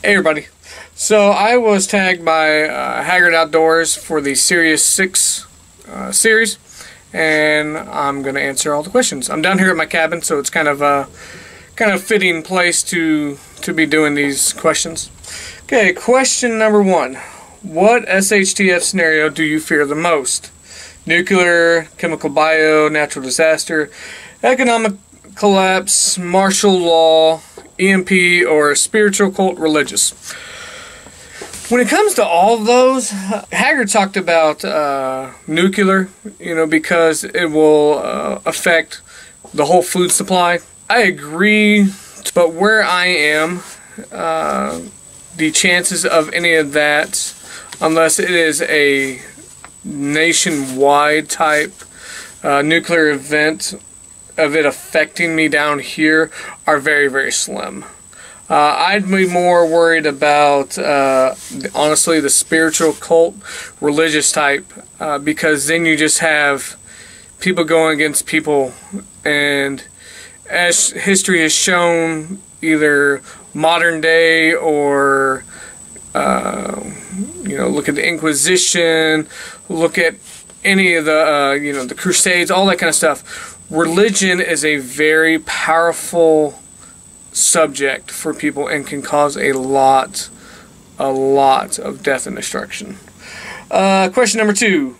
Hey everybody. So I was tagged by Haggard Outdoors for the Series 6 series, and I'm going to answer all the questions. I'm down here at my cabin, so it's kind of a fitting place to be doing these questions. Okay, question number 1. What SHTF scenario do you fear the most? Nuclear, chemical bio, natural disaster, economic collapse, martial law, EMP, or spiritual, cult, religious. When it comes to all of those, Haggard talked about nuclear, because it will affect the whole food supply. I agree, but where I am, the chances of any of that, unless it is a nationwide type nuclear event, of it affecting me down here are very, very slim. I'd be more worried about, honestly, the spiritual, cult, religious type, because then you just have people going against people, and as history has shown, either modern day or, look at the Inquisition, look at any of the, the Crusades, all that kind of stuff. Religion is a very powerful subject for people and can cause a lot of death and destruction. Question number 2.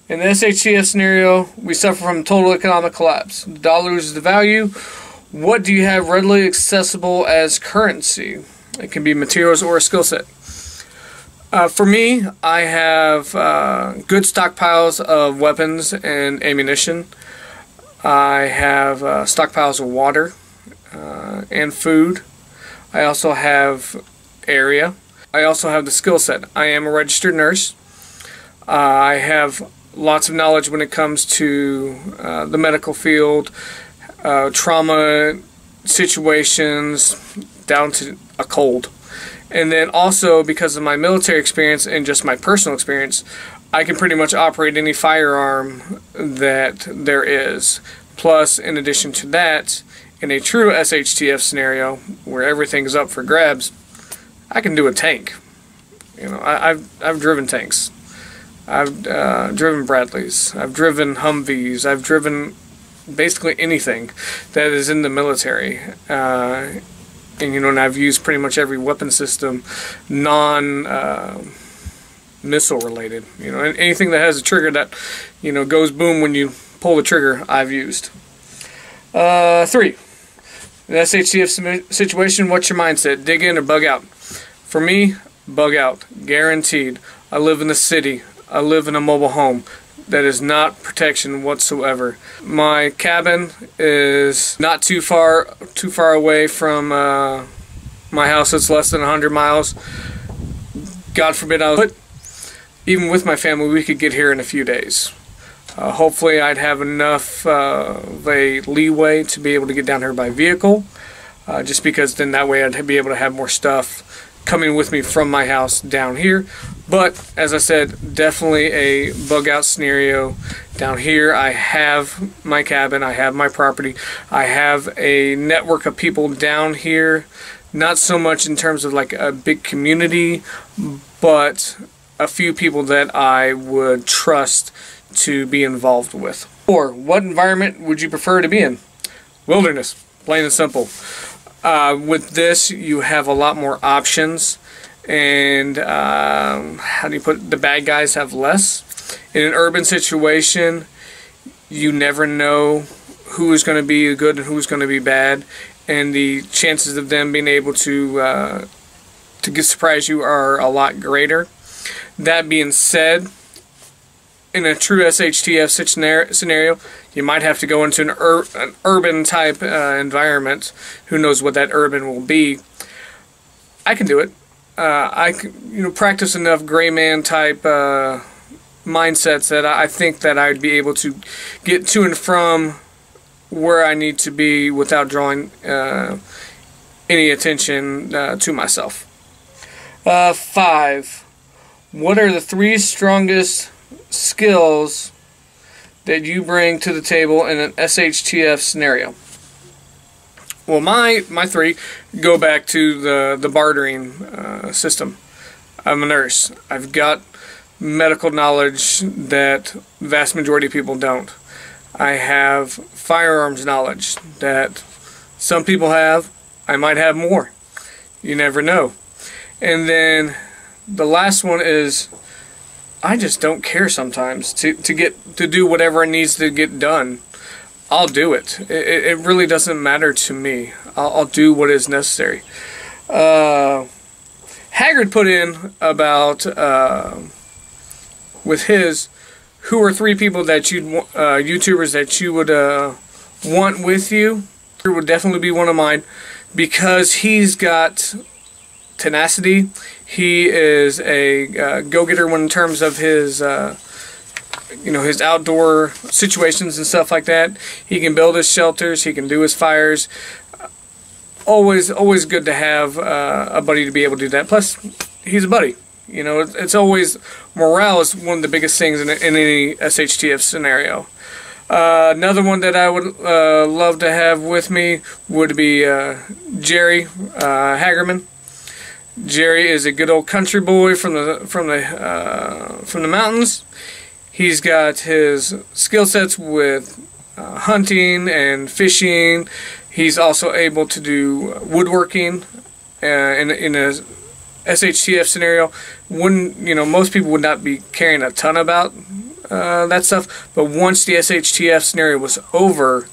In the SHTF scenario, we suffer from total economic collapse. The dollar loses the value. What do you have readily accessible as currency? It can be materials or a skill set. For me, I have good stockpiles of weapons and ammunition. I have stockpiles of water and food. I also have area. I also have the skill set. I am a registered nurse. I have lots of knowledge when it comes to the medical field, trauma situations, down to a cold. And then also, because of my military experience and just my personal experience, I can pretty much operate any firearm that there is. Plus, in addition to that, in a true SHTF scenario where everything's up for grabs, I can do a tank. I've driven tanks. I've driven Bradleys. I've driven Humvees. I've driven basically anything that is in the military. And I've used pretty much every weapon system, missile related. Anything that has a trigger that, goes boom when you pull the trigger, I've used. 3. In the SHTF situation, what's your mindset? Dig in or bug out? For me, bug out. Guaranteed. I live in the city. I live in a mobile home. That is not protection whatsoever. My cabin is not too far away from my house. It's less than 100 miles. God forbid but even with my family, we could get here in a few days. Hopefully I'd have enough of a leeway to be able to get down here by vehicle, just because then that way I'd be able to have more stuff coming with me from my house down here. But as I said, definitely a bug out scenario down here. I have my cabin, I have my property, I have a network of people down here, not so much in terms of like a big community, but a few people that I would trust to be involved with. 4. What environment would you prefer to be in? Wilderness, plain and simple. With this, you have a lot more options, and how do you put it? The bad guys have less. In an urban situation, you never know who is going to be good and who's going to be bad, and the chances of them being able to surprise you are a lot greater. That being said, in a true SHTF scenario, you might have to go into an urban type environment. Who knows what that urban will be? I can do it. I can, practice enough gray man type mindsets that I think that I'd be able to get to and from where I need to be without drawing any attention to myself. 5. What are the 3 strongest skills that you bring to the table in an SHTF scenario? well, my three go back to the bartering system. I'm a nurse. I've got medical knowledge that the vast majority of people don't. I have firearms knowledge that some people have. I might have more. You never know. And then the last one is I just don't care sometimes to do whatever needs to get done. I'll do it. It really doesn't matter to me. I'll do what is necessary. Haggard put in about with his, who are 3 people that you'd YouTubers that you would want with you. It would definitely be one of mine because he's got tenacity. He is a go-getter in terms of his his outdoor situations and stuff like that. He can build his shelters. He can do his fires. Always good to have a buddy to be able to do that. Plus, he's a buddy. You know, it's always, morale is one of the biggest things in any SHTF scenario. Another one that I would love to have with me would be Jerry Hagerman. Jerry is a good old country boy from the mountains. He's got his skill sets with hunting and fishing. He's also able to do woodworking in a SHTF scenario. Most people would not be caring a ton about that stuff, but once the SHTF scenario was over,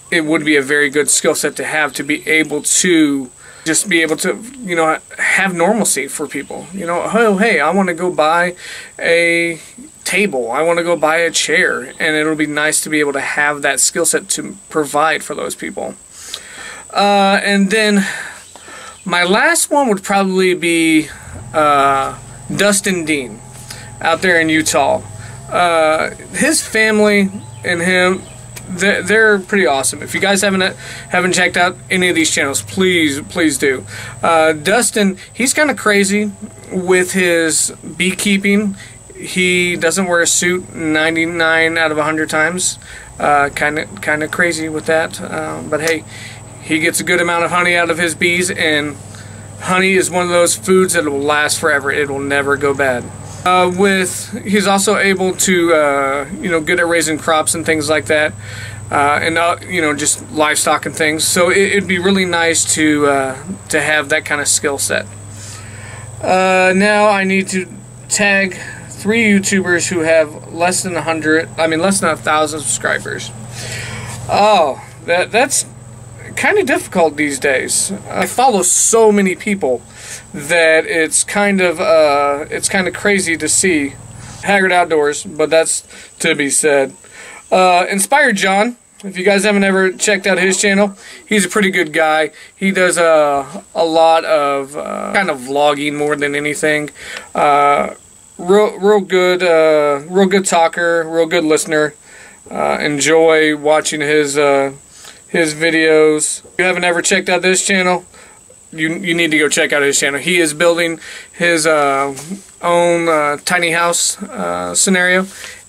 it would be a very good skill set to have, to be able to just be able to, have normalcy for people. Oh, hey, I want to go buy a table. I want to go buy a chair, and it'll be nice to be able to have that skill set to provide for those people. And then my last one would probably be Dustin Dean out there in Utah. His family and him, they're pretty awesome. If you guys haven't checked out any of these channels, please do. Dustin, he's kind of crazy with his beekeeping. He doesn't wear a suit 99 out of 100 times. Kind of crazy with that. But hey, he gets a good amount of honey out of his bees, and honey is one of those foods that will last forever. It will never go bad. He's also able to, good at raising crops and things like that, and just livestock and things. So it'd be really nice to have that kind of skill set. Now I need to tag 3 YouTubers who have less than 1,000 subscribers. Oh, that's kind of difficult these days. I follow so many people that it's kind of crazy to see. Haggard Outdoors, but that's to be said. Inspired John, if you guys haven't ever checked out his channel, he's a pretty good guy. He does a lot of kind of vlogging more than anything. Real good talker, real good listener. Enjoy watching his videos. If you haven't ever checked out this channel, you need to go check out his channel. He is building his own tiny house scenario,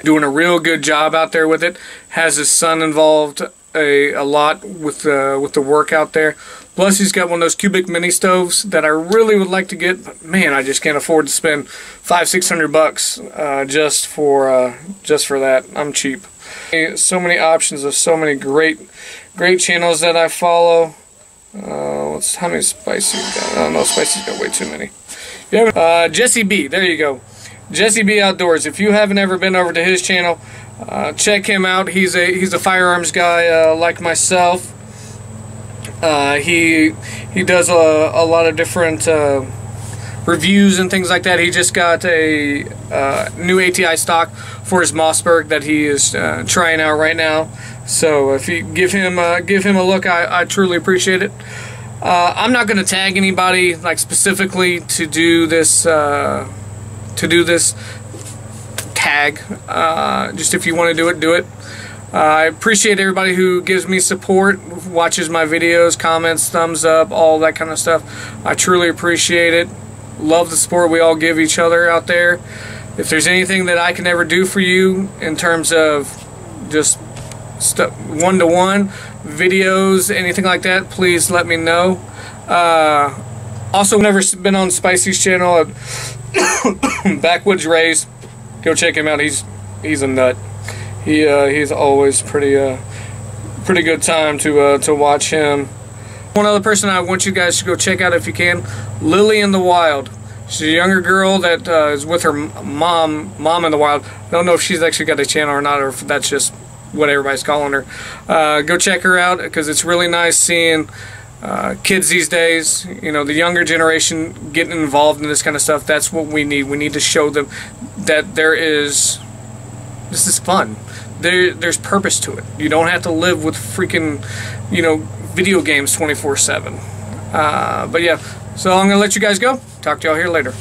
doing a real good job out there with it. Has his son involved a lot with the work out there. Plus, he's got one of those cubic mini stoves that I really would like to get, but man, I just can't afford to spend $500-600 just for that. I'm cheap. So many options of so many great channels that I follow. How many spices got? Oh no, spices got way too many. Jesse B. There you go. Jesse B Outdoors. If you haven't ever been over to his channel, check him out. He's a firearms guy like myself. He does a lot of different reviews and things like that. He just got a new ATI stock for his Mossberg that he is trying out right now. So if you give him a look, I truly appreciate it. I'm not going to tag anybody like specifically to do this tag. Just if you want to do it, do it. I appreciate everybody who gives me support, watches my videos, comments, thumbs up, all that kind of stuff. I truly appreciate it. Love the support we all give each other out there. If there's anything that I can ever do for you in terms of just one-to-one, videos, anything like that, please let me know. Also, never been on Spicy's channel at Backwoods Rays. Go check him out. He's a nut. He's always pretty good time to watch him. One other person I want you guys to go check out if you can, Lily in the Wild. She's a younger girl that is with her mom in the wild. I don't know if she's actually got a channel or not, or if that's just what everybody's calling her. Go check her out, because it's really nice seeing kids these days, you know, the younger generation getting involved in this kind of stuff. That's what we need. We need to show them that this is fun. There's purpose to it. You don't have to live with freaking, you know, video games 24/7. But yeah, so I'm gonna let you guys go. Talk to y'all here later.